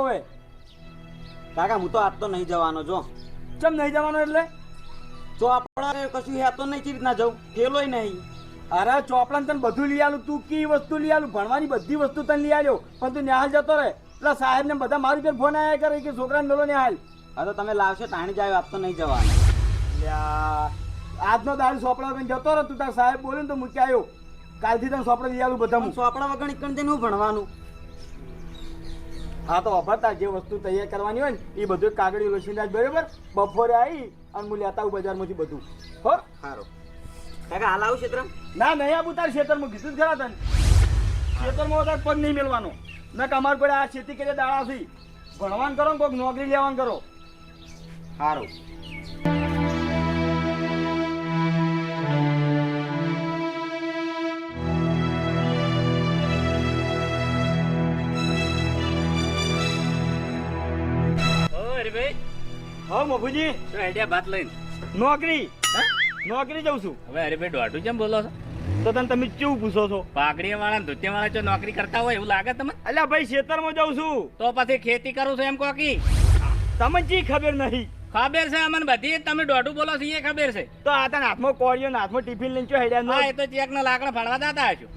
હવે. કાકા હું તો આજ તો નહીં જવાનો જો. ચમ નહીં જવાનો એટલે? ચોપડા કશું હે તો નહીં ચી રીતના જવું, થેલોય નહીં. અરે ચોપડાને તને બધું લઈ આલું, તું કી વસ્તુ લઈ આલું, ભણવાની બધી વસ્તુ તને લઈ આલ્યો, પણ તું નિહાલ જતો રહે. એટલે સાહેબ ને બધા મારી પર ફોન આવ્યા કરે કે છોકરાને મેલો નિહાલ. હા તો તમે લાવશો તાણી જાય, આજ તો નહીં જવાનું. લ્યા, આજનો દારૂ ચોપડા વગર જતો રહે. તું તાર સાહેબ બોલ્યો ને તો મૂકી આવ્યો. કાલથી તને ચોપડા લઈ આલું બધા. ચોપડા વગર નીકળી જઈને હું ભણવાનું. હા તો અભરતા જે વસ્તુ તૈયાર કરવાની હોય ને એ બધું કાગળી લસીને બરોબર. બપોરે આવી અને હું લેતા આવું બજારમાંથી બધું. હો સારું કાકા હાલ આવું ક્ષેત્ર? ના નહીં આવું તાર ખેતરમાં કીધું જ ખરા તને. ખેતરમાં તાર પગ નહીં મેળવાનો. ના કે અમારે પડે આ ખેતી કરીએ દાડાથી. ભણવાનું કરો ને કોઈક નોકરી લેવાનું કરો. સારું. હા મફુજી, શું આઈડિયા ભાત લઈને નોકરી નોકરી જઉં છું. હવે હરીભાઈ દોઢું કેમ બોલો છો? તો તને તમે કેવું પૂછો છો? પાઘડી વાળા ધોતિયા વાળા જો નોકરી કરતા હોય એવું લાગે તમને? અલ્યા ભાઈ ખેતરમાં જઉં છું. તો પછી ખેતી કરું છું એમ કહો કી? તમને ચી ખબર નહીં? ખબર છે અમને બધી. તમે દોઢું બોલો છો એ ખબર છે. તો આ તને હાથમાં કોળિયો ને હાથમાં ટિફિન લઈને ચો હેડ્યા? હા, એ તો ચેક ના લાકડા ફાડવા જતા હશો.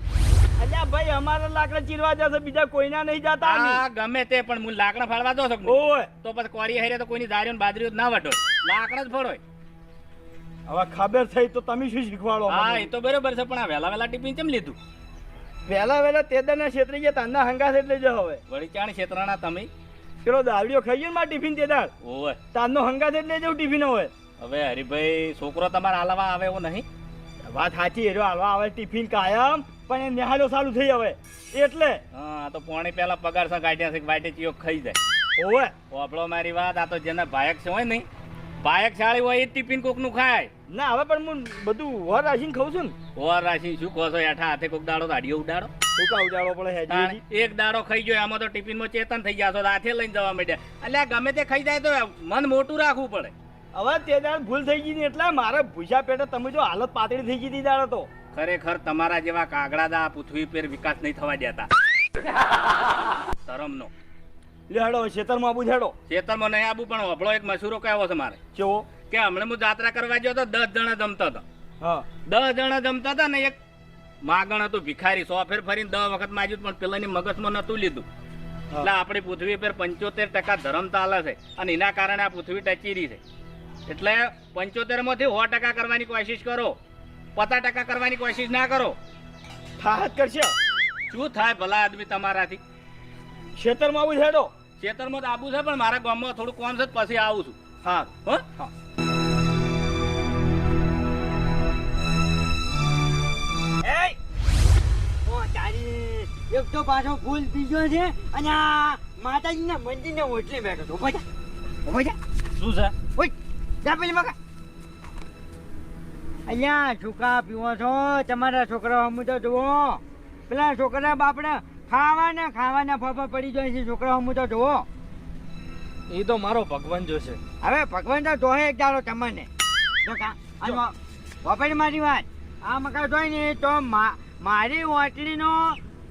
અલ્યા ભાઈ અમારા લાકડા ચીરવા જશે, બીજા કોઈના નહીં જતા. હા ગમે તે, પણ હું લાકડા ફાડવા દો છું. ઓય તો પછી કોરી હારે તો કોઈની દારીઓ ને બાજરીઓ ના વટો, લાકડા જ ફોડો. હવે ખબર થઈ તો તમે શું શીખવાડો? હા એ તો બરોબર છે, પણ આ વહેલા વહેલા ટિફિન કેમ લીધું? વહેલા વહેલા તેદારના ક્ષેત્રે ગયા તાના હંગાસ એટલે જ હવે. વળી ચાણ ક્ષેત્રના તમે પેલો દાવડીઓ ખાઈ ગયો ને મારા ટિફિન તેદાર, ઓય તારનો હંગાસ એટલે જવું ટિફિન હોય. હવે હરીભાઈ છોકરો તમારા હાલવા આવે એવો નહીં? વાત સાચી, એરો હાલવા આવે ટિફિન કાયમ, પણ એ નિહાળો ચાલુ થઈ હવે એટલે. હા તો પોણી પેલા પગાર સા કાઢ્યા છે વાટે ચિયો ખાઈ જાય. ઓવે ઓપડો મારી વાત, આ તો જેના ભાયક છે હોય નહીં, ભાયક શાળી હોય એ ટિફિન કોક નું ખાય. ના હવે પણ હું બધું વર રાખીને ખાઉં છું ને. ઓર રાશી શું કહો છો? હેઠા હાથે કોક દાડો દાડીઓ ઉડાડો. શું કા ઉજાડો પડે હેજી? એક દાડો ખાઈ ગયો આમાં તો ટિફિન માં ચેતન થઈ ગયા છો, હાથે લઈને જવા માંડ્યા. એટલે ગમે તે ખાઈ જાય તો મન મોટું રાખવું પડે. હવે તે દાડ ભૂલ થઈ ગઈ ને એટલે મારે ભૂસા પેટે તમે જો હાલત પાતળી થઈ ગઈ દાડો તો. ખરેખર તમારા જેવા કાગડા દા પૃથ્વી પર વિકાસ નહીં થવા દેતા. શરમનો. લે હેડો ખેતરમાં આબુ હેડો. ખેતરમાં નહીં આબુ, પણ વભળો એક મસૂરો કહેવો છે મારે. કેવો? કે હમણાં હું જાત્રા કરવા ગયો તો 10 જણા જમતા હતા. હા 10 જણા જમતા હતા ને એક માગણ હતું ભિખારી, 100 ફેર ફરીને 10 વખત માગ્યું પણ પેલાની મગજમાં નતું લીધું. એટલે આપણી પૃથ્વી પર 75% ધર્મ ચાલે છે અને એના કારણે આ પૃથ્વી ટચીરી છે. એટલે 75 માંથી 100% કરવાની કોશિશ કરો, 50% કરવાની કોશિશ ના કરો. થાત કરશે. શું થાય ભલા આદમી તમારાથી? ખેતરમાં આબુ હેડો. ખેતરમાં તો આબુ છે, પણ મારા ગામમાં થોડું કોમ છે, પછી આવું છું. હા હો હા. એક તો પાછો ફૂલ પીજો છે અને આ માતાજીના મંદિરને ઓટલે બેઠો તો. ઉભા જા, ઉભા જા. શું છે? ઓય જા પેલી મકા. અહીંયા છોકરા પીવો છો, તમારા છોકરા હમું તો જુઓ. પેલા છોકરા બાપડા ખાવાના ફાફા પડી જાય છે, છોકરા હમું તો જુઓ. એ તો મારો ભગવાન જોશે. હવે ભગવાન તો જોહે એક દાડો તમને. જો કા આ વાપરી મારી વાત. આ મકા જોઈ ને તો મારી ઓટલીનો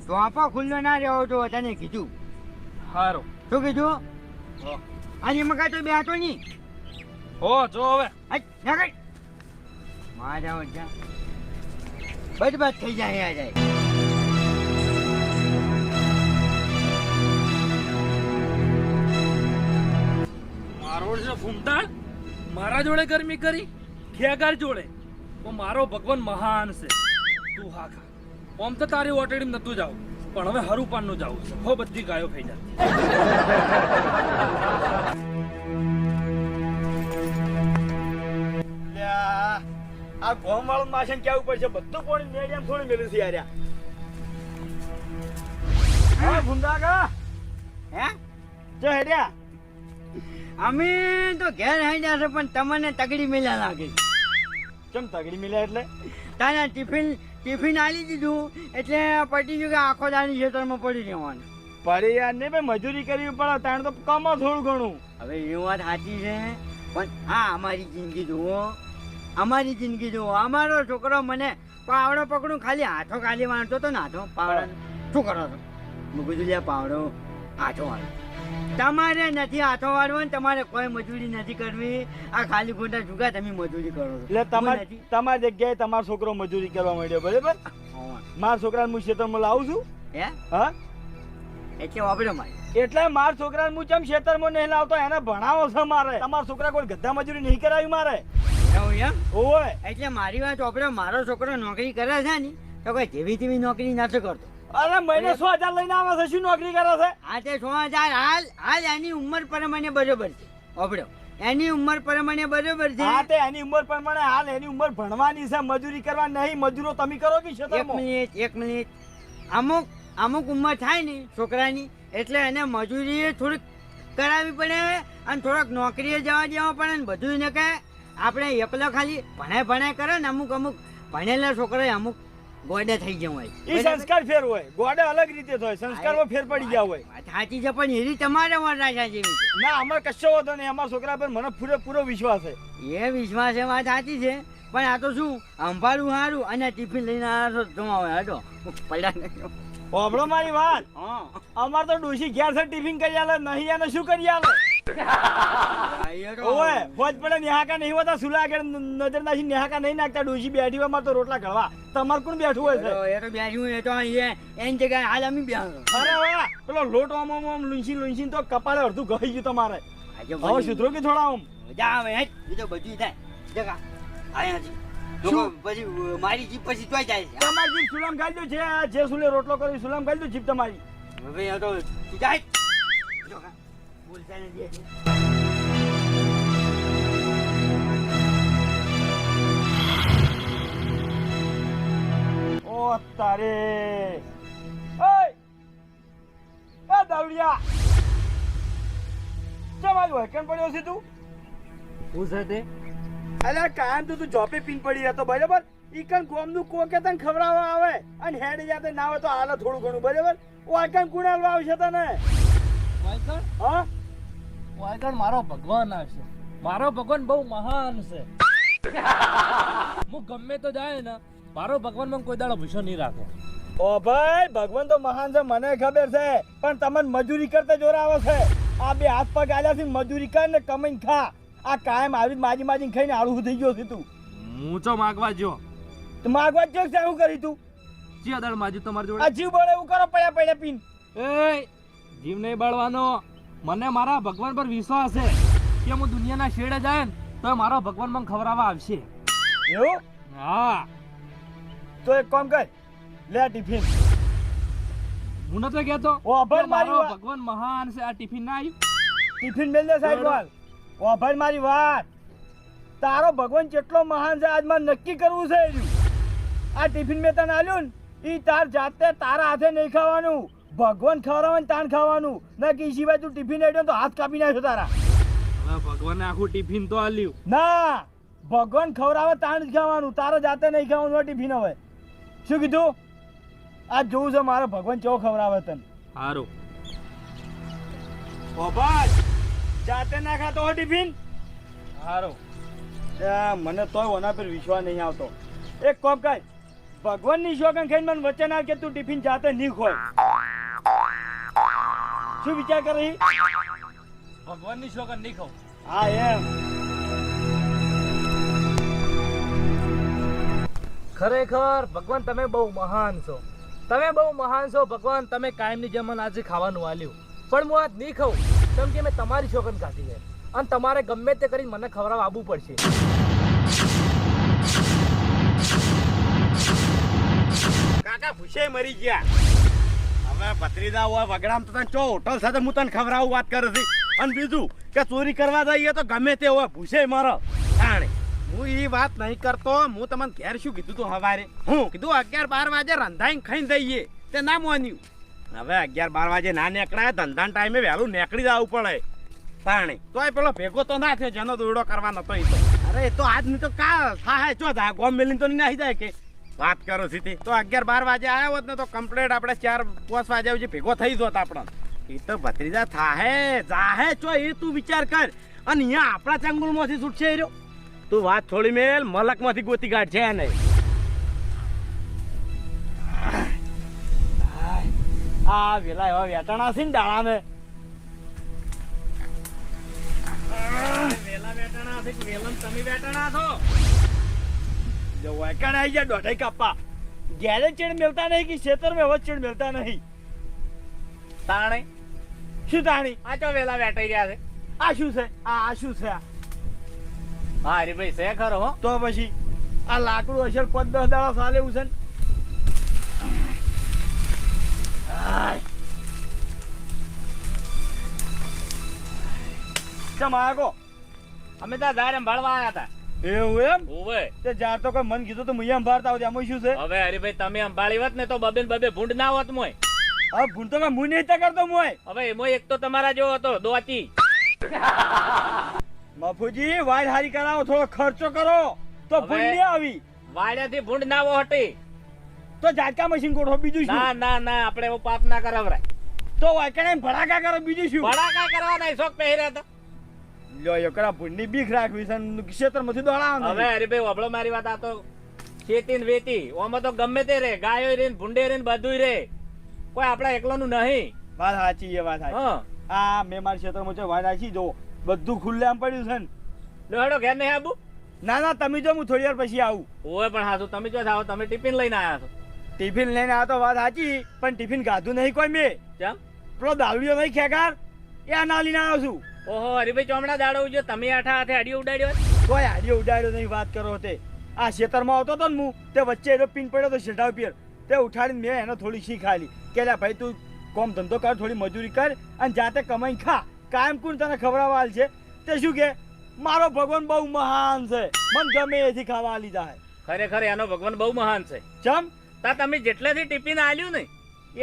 ધોપો ખુલ્લો ના રહ્યો તો તને કીધું. સારું. શું કીધું? આજે મકા તો બેઠો નહીં. હો જો હવે મારા વચ્ચા બરબાદ થઈ જાય. આ જાય મારો છે ફૂમતાળ, મારા જોડે ગરમી કરી ખેગાર જોડે. તો મારો ભગવાન મહાન છે. તું હા ખા. ઓમ તો તારી ઓટડી નતું જાવ, પણ હવે હરુપાન નું જાવું છે. હો બધી ગાયો ખાઈ જાય. આ ગોમ વાળું માશન કેવું પડશે, બધું પાણી મેડિયમ થોડું મેલું છે યાર. હા ભૂંડા કા હે જો હેડ્યા. અમે તો ઘેર આવી જશે, પણ તમને તગડી મેલા લાગે. કેમ તગડી મિલ્યા એટલે? તાના ટિફિન આલી દીધું એટલે પટી ગયું કે આખો દાની ખેતરમાં પડી રહેવાનું. પડી યાર ને ભાઈ, મજૂરી કરવી પડે તાણ તો કમો થોડું ઘણું. હવે એ વાત સાચી છે, પણ હા અમારી જિંદગી જુઓ, અમારી જિંદગી જુઓ. અમારો છોકરો મને પાવડો પકડું ખાલી હાથો ખાલી વાળતો હતો ને હાથો પાવડો. શું કરો છો? મેં કીધું લે પાવડો હાથો વાળો. તમારે નથી હાથો વાળવો ને તમારે કોઈ મજૂરી નથી કરવી. આ ખાલી ખોટા જુગા તમે મજૂરી કરો છો. એટલે તમારી જગ્યાએ તમારો છોકરો મજૂરી કરવા માંડ્યો, બરાબર? મારા છોકરાને હું ખેતરમાં લાવું છું. હે હા, એટલે વાપરો મારી એટલે મારા છોકરાને હું ચમ ખેતરમાં નહીં લાવતો, એને ભણાવો છે મારે. તમારા છોકરા કોઈ ગધા મજૂરી નહીં કરાવી મારે. એવું એમ? ઓય, એટલે મારી વાત વાપરો. મારો છોકરો નોકરી કરે છે ને તો કોઈ જેવી તેવી નોકરી નથી કરતો. અરે મહિને 100,000 લઈને આવે છે, શું નોકરી કરે છે? આ તે 100,000 હાલ એની ઉંમર પ્રમાણે બરોબર છે. વાપરો એની ઉંમર પ્રમાણે બરોબર છે. હા, તે એની ઉંમર પ્રમાણે હાલ એની ઉંમર ભણવાની છે, મજૂરી કરવા નહીં. મજૂરો તમે કરો કે એક ખેતરમાં? મિનિટ અમુક ઉંમર થાય ને છોકરાની એટલે એને મજૂરી થોડીક કરાવવી પડે અને થોડોક નોકરીએ જવા દેવા પડે ને બધું ને કે આપણે એકલો ખાલી ભણાય કરે ને અમુક ભણેલા છોકરા અમુક ગોડે થઈ ગયા હોય. એ સંસ્કાર ફેર હોય, ગોડે અલગ રીતે હોય, સંસ્કારમાં ફેર પડી ગયા હોય. સાચી છે પણ એની તમારે વરરાજા જેવી છે. ના, અમારે કશો વાંધો નહીં. અમારા છોકરા પર મને પૂરેપૂરો વિશ્વાસ છે. એ વિશ્વાસ એ વાત સાચી છે પણ આ તો શું અંભારું સારું અને ટિફિન લઈને આવ્યા છો જમા હટો પડ્યા નહીં. હોભળો મારી વાત. હા અમારે તો ડોશી ઘેર છે, ટિફિન કરી આલે નહીં, એને શું કરી આલે? ઓય ફોજ પડે નેહાકા નહીં હોતા, સુલા આગળ નજર નાખી નેહાકા નહીં નાખતા. ડોશી બેઠી હોય, અમારે તો રોટલા ઘડવા. તમારે કોણ બેઠું હોય છે? એ તો બેઠું એ તો એની જગ્યાએ હાલ અમે બેઠો. અરે વાહ, પેલો લોટ આમ લૂંસી તો કપાળે અડધું ગઈ ગયું તમારે. હવે સુધરો કે થોડા આમ મજા આવે હે એ તો બધું થાય જગા અહીંયાથી લોકો પછી મારી જીપ પછી તોય જાય છે. તમારી જીપ સુલામ ગાલી દો. જે સુલે રોટલો કરી સુલામ ગાલી દો જીપ તમારી. હવે આ તો તું જાય જગા બોલતા નથી. ઓ તારે ઓય એ દાવડિયા ચમાજ હોય કેમ પડ્યો છે તું? હું સાથે અલ્યા કાયમ તું જોપે પીન પડી રહેતો, બરાબર? ઈકન ગોમનું કોકે તને ખવડાવવા આવે અને હેડ જાતે ના આવે તો હાલે થોડું ઘણું, બરાબર? વાયકન કુણાલવા આવશે તને? વાયકણ હા, વાયકણ મારો ભગવાન આવશે. મારો ભગવાન બહુ મહાન છે. હું ગમે તો જાય ને મારો ભગવાન મને કોઈ દાડો ભૂસો નહીં રાખે. ઓ ભાઈ, ભગવાન તો મહાન છે, મને ખબર છે, પણ તમને મજૂરી કરતા જોર આવે છે. આ બે હાથ પગ આલ્યા છે, મજૂરી કર ને કમાઈને ખા. આ કાયમ આવી માજી ખાઈને આળું થઈ ગયો છે તું. હું તો માગવા જો તું માગવા જ છે, શું કરી તું? ચિયા દાડ માજી તમારી જોડે આ જીવ બળે એવું કરો, પડ્યા પીન. એ જીવ નહીં બળવાનો. મને મારા ભગવાન પર વિશ્વાસ છે કે હું દુનિયાના છેડે જાય ને તો મારો ભગવાન મને ખવડાવવા આવશે. એવું? હા, તો એક કામ કર, લે ટિફિન. હું નતો કહેતો ઓ ભાઈ, કે મારો મારી વાત. ભગવાન મહાન છે. આ ટિફિન ના આવ્યું? ટિફિન મેલ દે સાહેબ બોલ. ઓ ભાઈ મારી વાત, તારો ભગવાન કેટલો મહાન છે આજ મારે નક્કી કરવું છે. આ ટિફિન મેં તને આલ્યું ને ઈ તાર જાતે તારા હાથે નહીં ખાવાનું, ભગવાન ખવડાવે તાણ ખાવાનું. ના કે સિવાય તું ટિફિન આડ્યો તો હાથ કાપી નાખ્યો તારા. હવે ભગવાને આખું ટિફિન તો આલ્યું. ના, ભગવાન ખવડાવે તાણ જ ખાવાનું, તારે જાતે નહીં ખાવાનું ટિફિન. હવે શું કીધું? આ જોવું છે મારે ભગવાન કેવો ખવડાવે તને. સારું. ઓ ભાઈ, જાતે ના ખાતો હોય ટિફિન? સારું. મને તોય ઓના પર વિશ્વાસ નહીં આવતો. એક કોમ કર, ભગવાનની શોખન ખાઈને મને વચન આવ કે તું ટિફિન જાતે નહીં ખોય. શું વિચાર કરી? ભગવાનની શોખન નહીં ખાવ. હા એમ. ખરેખર ભગવાન તમે બહુ મહાન છો. તમે બહુ મહાન છો ભગવાન. તમે કાયમની જેમ મને આજે ખાવાનું આલ્યું, પણ હું આજ નહીં ખાઉં કેમ કે મેં તમારી શોખન ખાધી છે અને તમારે ગમે તે કરીને મને ખવડાવવા આવવું પડશે. કાકા ભૂસે મરી ગયા. હવે ભત્રીજા હોય વગડામ તો તને ચો હોટલ સાથે હું તને ખવડાવું વાત કરે છે. અને બીજું કે ચોરી કરવા જઈએ તો ગમે તે હોય ભૂસે મારો તાણે. હું એ વાત નહીં કરતો. હું તમને ઘેર શું કીધું તું હવારે? હું કીધું 11-12 વાગે રંધાઈને ખાઈને જઈએ, તે ના માન્યું. હવે 11-12 વાગે ના નીકળાય, ધંધાના ટાઈમે વહેલું નીકળી જવું પડે તાણે. તોય પેલો ભેગો તો ના થયો જેનો દોડો કરવાનો હતો. એ તો અરે એ તો આજની તો કા થાય ચો થાય, ગોમ મેલીને તો નહીં આવી જાય કે વાત કરો સીધી. તો 11-12 વાગે આવ્યા હોત ને તો કમ્પ્લેટ આપણે 4-5 વાગે સુધી ભેગો થઈ જોત આપણને. એ તો ભત્રીજા થાહે જાહે ચો એ તું વિચાર કર. અને અહીંયા આપણા ચંગુલમાંથી છૂટશે એ રહ્યો. તું વાત છોડી મેલ, મલકમાંથી ગોતી કાઢ છે નહીં. આ વેલા એવા વેટાણા છે ને ડાળાને છે કે વેલણ તમે બેઠાણા છો જો વાયકાને આવી જાય દોઢાઈ કાપા ઘેરે ચેડ મેલતા નહીં કે ખેતર મેં હવે ચેડ મેલતા નહીં તાણે શું તાણી આ ચો વેલા બેઠાઈ રહ્યા છે આ શું છે આ શું છે આ? હા હરીભાઈ છે ખરો હો તો પછી આ લાકડું હશે 5-10 દાડા ચાલે એવું છે ને? આય. ચમ આગો અમે ત્યાં ઝાડ સંભાળવા આવ્યા હતા એવું એમ ઓવે તે જાર તો કોઈ મન કીધું તો મુય સંભાળતા આવતી આમાં શું છે હવે હરીભાઈ તમે સંભાળી હોત ને તો બબે ને બબે ભૂંડ ના હોત મોય હવે ભૂલ તો મુય નહીં તા કરતો મોય હવે એમાં એક તો તમારા જેવો હતો દોતી મફુજી વાડ હારી કરાવો થોડો ખર્ચો કરો તો હવે- ભૂલ નહીં આવી વાડ્યાથી ભૂંડ ના હો હટી તો ઝાટકા મશીન ગોઠવો બીજું ના શું ના ના આપણે એવો પાપ ના કરાવરાય તો વાયકાને ભડાકા કરો બીજું શું ભડાકા કરવાના શોખ પહેર્યા હતા લ્યો એકરા ભૂંડની બીક રાખવી છે ને ક્ષેત્રમાંથી દોડાવવાનું હવે હરીભાઈ વબળો મારી વાત આ તો ખેતી ને વેતી ઓમાં તો ગમે તે રે ગાયો રે ને ભૂંડે રે ને બધુંય રે કોઈ આપડા એકલાનું નહીં વાત સાચી છે વાત સાચી હા આ મેં મારા ક્ષેત્રમાં છે વાત સાચી જો બધું ખુલ્લે આમ પડ્યું છે ને લેડો ઘેર નહીં આબુ ના ના તમે જો હું થોડી વાર પછી આવું ઓય પણ હાસુ તમે જો આવો તમે ટિફિન લઈને આયા છો ટિફિન લઈને આ તો વાત સાચી પણ ટિફિન ગાધું નહીં કોઈ મેં કેમ પેલો દારૂડિયો નહીં ખેગાર એ આ ના લઈને આવ્યો છું ઓહો હરીભાઈ ચોમડા દાડો ઉજો તમે આઠા હાથે અડીઓ ઉડાડ્યો કોઈ હાડીઓ ઉડાડ્યો નહીં વાત કરો તે આ ખેતરમાં આવતો હતો ને હું તે વચ્ચે એનો પિન પડ્યો તો શેઢા ઉપર તે ઉઠાડીને મેં એને થોડી શીખાલી કે લે ભાઈ તું કોમ ધંધો કર થોડી મજૂરી કર અને જાતે કમાઈને ખા કાયમ કોણ તને ખવડાવવા આલ છે તે શું કે મારો ભગવાન બહુ મહાન છે મન ગમે એથી ખાવા લીધા હે ખરેખર એનો ભગવાન બહુ મહાન છે ચમ તા તમે જેટલેથી ટિફિન આલ્યું ને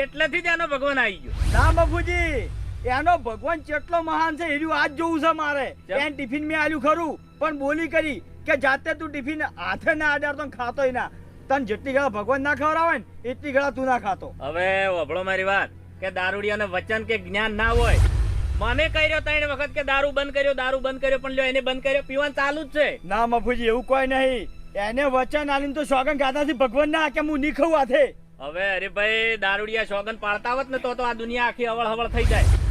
એટલેથી જ એનો ભગવાન આવી ગયો ના બાપુજી એનો ભગવાન કેટલો મહાન છે એનું આજ જોવું છે મારે ચમ. એને ટિફિન મેં આલ્યું ખરું પણ બોલી કરી કે જાતે તું ટિફિન હાથે ના અડાડતો ને ખાતોય ના તને જેટલી ઘડા ભગવાન ના ખવડાવે ને એટલી ઘડા તું ના ખાતો હવે વભળો મારી વાત કે દારૂડિયાને વચન કે જ્ઞાન ના હોય મને કર્યો ત્રણ વખત કે દારૂ બંધ કર્યો પણ લ્યો એને બંધ કર્યો પીવાનું ચાલુ જ છે ના મફુજી એવું કોઈ નહીં એને વચન આલીને તો સોગન ગાધાથી ભગવાન ના કે હું નહીં ખાઉં હાથે હવે અરે ભાઈ દારૂડિયા સોગન પાડતા હોત ને તો આ દુનિયા આખી અવળ હવળ થઈ જાય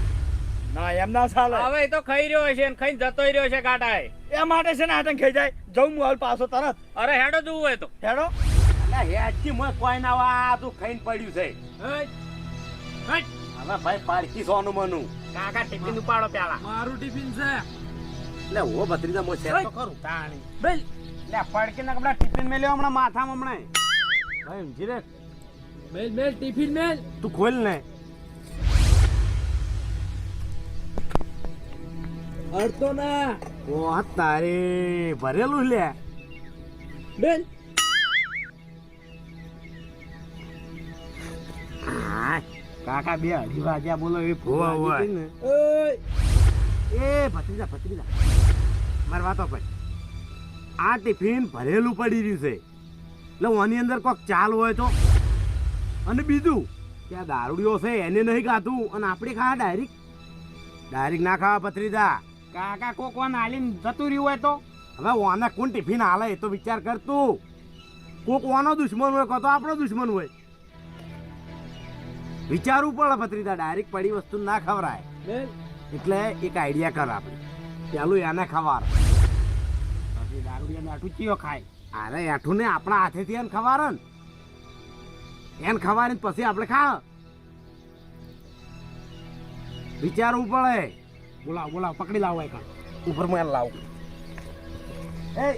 ના એમ ના ચાલે હવે એ તો ખાઈ રહ્યો છે ને ખાઈને જતોય રહ્યો છે કાંટાએ એ માટે છે ને હાટન ખાઈ જાય જઉં હું હાલ પાછો તરત અરે હેડો જોવું હોય તો હેડો અલા હેડથી મોય કોઈ ના આ તું ખાઈને પડ્યું છે હવે ભાઈ પાડકી સોનું મનું કાકા ટિફિન ઉપાડો પેલા મારું ટિફિન છે એટલે હું ભત્રીજા મોય શેર તો કરું તાણી બેલ લે પડકી ના કપડા ટિફિન મેં લેવા હમણાં માથામાં હમણાં ભાઈ સમજી રે મેલ મેલ ટિફિન મેલ તું ખોલ ને અડતો ના ઓ તારે ભરેલું લે બેલ કાકા બે અઢી વાગ્યા બોલો એ હોવે, હોવે. ને ઓય એ ભત્રીજા મારી વાતો પર આ ટિફિન ભરેલું પડી રહ્યું છે એટલે આની અંદર કોક ચાલ હોય તો અને બીજું કે આ દારૂડિયો છે એને નહીં ખાતું અને આપણે ખા ડાયરેક્ટ ના ખાવા ભત્રીજા કાકા કોક વાન હાલીને જતું રહ્યું હોય તો હવે ઓને કોણ ટિફિન હાલે એ તો વિચાર કર તું કોક ઓનો દુશ્મન હોય કો તો આપણો દુશ્મન હોય વિચારવું પડે ભત્રીજા ડાયરેક્ટ પડી વસ્તુ ના ખવરાય બેલ એટલે એક આઈડિયા કર આપણે પેલું એને ખવાર પછી દારૂડિયાને આઠું ચિયો ખાય અરે આઠું ને આપણા હાથેથી એને ખવારે ને એને ખવારીને પછી આપણે ખા વિચારવું પડે બોલાવ પકડી લાવો એક ઉપર માં લાવ એ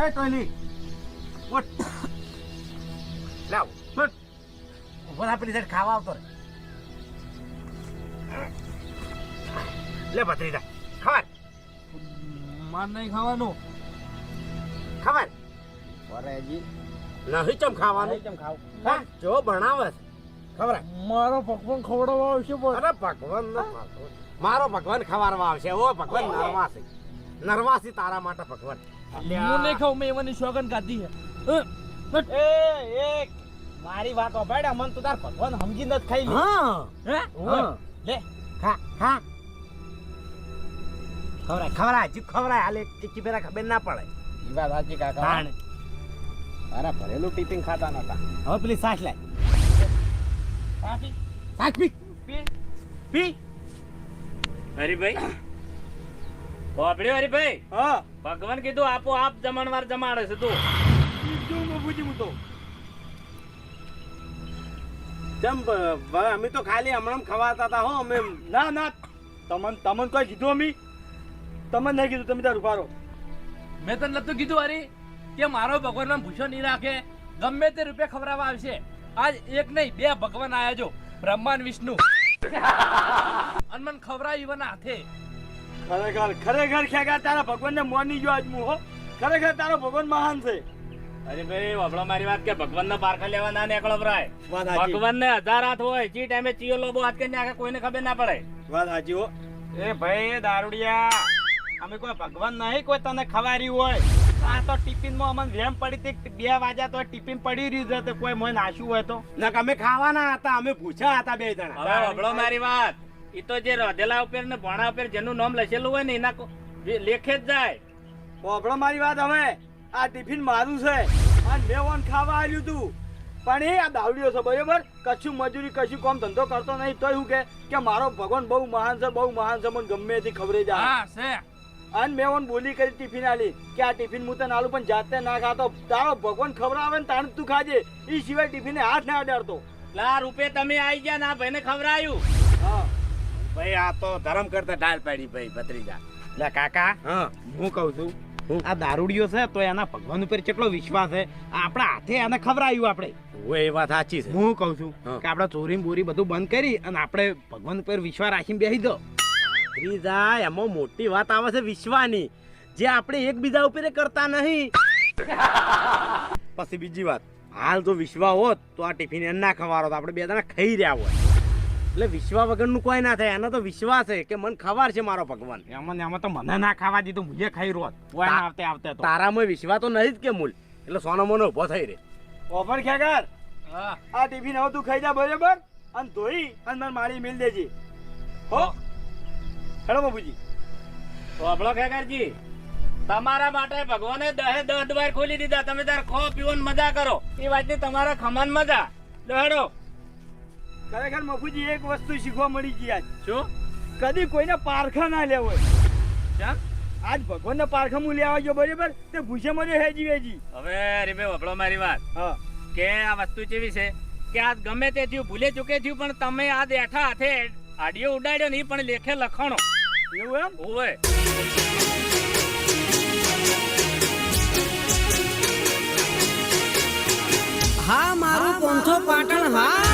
ટોયલી ઉઠ લાવ ઉઠ ઉપર આપણી સાઈડ ખાવા આવતો રે લે ભત્રીજા ખબર માર નહીં ખાવાનું ખબર વરેજી નહીં ચમ ખાવાનું ચમ ખાવ હા જો ભણાવે છે ખબર મારો પકવાન ખવડાવવા આવશે બોલ અરે ભગવાન મારો ભગવાન ખવારવા આવશે ઓ ભગવાન નરવાસી નરવાસી તારા માટે ભગવાન હું નહીં ખાઉં મેં એવાની સોગન કાઢી છે એક મારી વાત ઓભાડ મન તું તાર ભગવાન સમજી નથી ખાઈ લે હા હે લે ખા ખા ખવરાય હજી ખવરાય હાલે ટીકી પેલા ખબર ના પડે ઈ વાત સાચી કાકા તાણ અરે ભરેલું ટિફિન ખાતા નતા હવે પેલી સાસ લાય સાસ પી પી હરીભાઈ વાપડ્યો હરીભાઈ હા ભગવાન કીધું આપો આપ જમણવાર જમાડે છે તું બીજું બાપુજી હું તો જેમ અમે તો ખાલી હમણાં ખવાતા હતા હો અમે ના ના તમને કોઈ કીધું અમે તમને નહીં કીધું તમે તાર ઉભારો મેં તને નતું કીધું હરી કે મારો ભગવાન ભૂસો નહીં રાખે ગમે તે રૂપિયા ખવડાવવા આવશે આજ એક નહીં બે ભગવાન આયા જો બ્રહ્મા અને વિષ્ણુ અને મને ખવડાવી એવાના હાથે ખરેખર ખેગા તારા ભગવાનને મોની જો આજ હું હો ખરેખર તારો ભગવાન મહાન છે અરે ભાઈ વબળો મારી વાત કે ભગવાન ના પારખા લેવા ના નીકળો ભરાય વાત સાચી ભગવાન ને 1000 હાથ હોય ચી ટાઈમે ચિયો લોબો હાથ કરી નાખે કોઈને ખબર ના પડે વાત સાચી હો એ ભાઈ દારૂડિયા અમે કોઈ ભગવાન નહીં કોઈ તને ખવાર્યું હોય આ તો ટિફિન માં અમને વેમ પડી હતી 2 વાગ્યા તો ટિફિન પડી રહ્યું છે તો કોઈ મોય નાશ્યું હોય તો ના કે અમે ખાવાના હતા અમે ભૂખ્યા હતા બે જણા હવે વબળો મારી વાત ઈ તો જે રોધેલા ઉપર ને ભોણા ઉપર જેનું નામ લખેલું હોય ને એના લેખે જ જાય પોપડો મારી વાત હવે આ ટિફિન મારું છે અને મેં ઓન ખાવા આવ્યું તું પણ એ આ દાવડીઓ છે બરોબર કશું મજૂરી કશું કામ ધંધો કરતો નહીં તો એવું કે મારો ભગવાન બહુ મહાન છે મને ગમે તે ખબરે જાય હા છે અને મેં ઓન બોલી કરી ટિફિન આલી કે આ ટિફિન હું તને આલું પણ જાતે ના ખાતો તારો ભગવાન ખવડાવે ને તાણ તું ખાજે એ સિવાય ટિફિને હાથ ના અડાડતો લા રૂપે તમે આવી ગયા ના ભાઈને ખવડાયું હા ભાઈ આ તો ધર્મ કરતા ઢાલ પાડી ભાઈ ભત્રીજા લે કાકા હા હું કહું છું આ દારૂડિયો છે તો એના ભગવાન ઉપર કેટલો વિશ્વાસ છે આપણા હાથે એને ખવડાવ્યું આપણે ઓએ એ વાત સાચી છે હું કહું છું હા. કે આપણે ચોરી બોરી બધું બંધ કરી અને આપણે ભગવાન ઉપર વિશ્વાસ રાખીને બેસી દો ભત્રીજા એમાં મોટી વાત આવે છે વિશ્વાની જે આપણે એકબીજા ઉપર કરતા નહીં પછી બીજી વાત હાલ જો વિશ્વા હોત તો આ ટિફિન એને ના ખવારો તો આપણે બે જણા ખાઈ રહ્યા હોય એટલે વિશ્વા વગરનું કોઈ ના થાય એનો તો વિશ્વાસ છે કે મને ખબર છે મારો ભગવાન એમાં તો મને ના ખાવા દીધું મુજે ખાઈ રોત કોઈ ના આવતે આવતે તો તારામાં વિશ્વા તો નહીં જ કે મૂલ એટલે સોનો મોનો ઉભો થઈ રે ઓફર ખેગર હા આ ટિફિન હવે તું ખાઈ જા બરાબર અને ધોઈ અને મને મારી મિલ દેજે હો હેડો બાબુજી વબળો ખેકરજી તમારા માટે ભગવાને 10 દ્વાર ખોલી દીધા તમે તાર ખો પીવો ને મજા કરો એ વાતની તમારા ખમાન મજા દોડો ખરેખર મફુજી એક વસ્તુ શીખવા મળી ગઈ આજ શું કદી કોઈને પારખા ના લેવો કેમ આજ ભગવાનના પારખા હું લેવા ગયો બરાબર તે ભૂસે મને હેજી વેજી હવે રીબે વબળો મારી વાત હા કે આ વસ્તુ કેવી છે કે આ ગમે તે થયું ભૂલે ચૂકે થયું પણ તમે આ બેઠા હાથે આડિયો ઉડાડ્યો નહીં પણ લેખે લખણો એવું એમ ઓવે હા મારું પોંથો પાટણ હા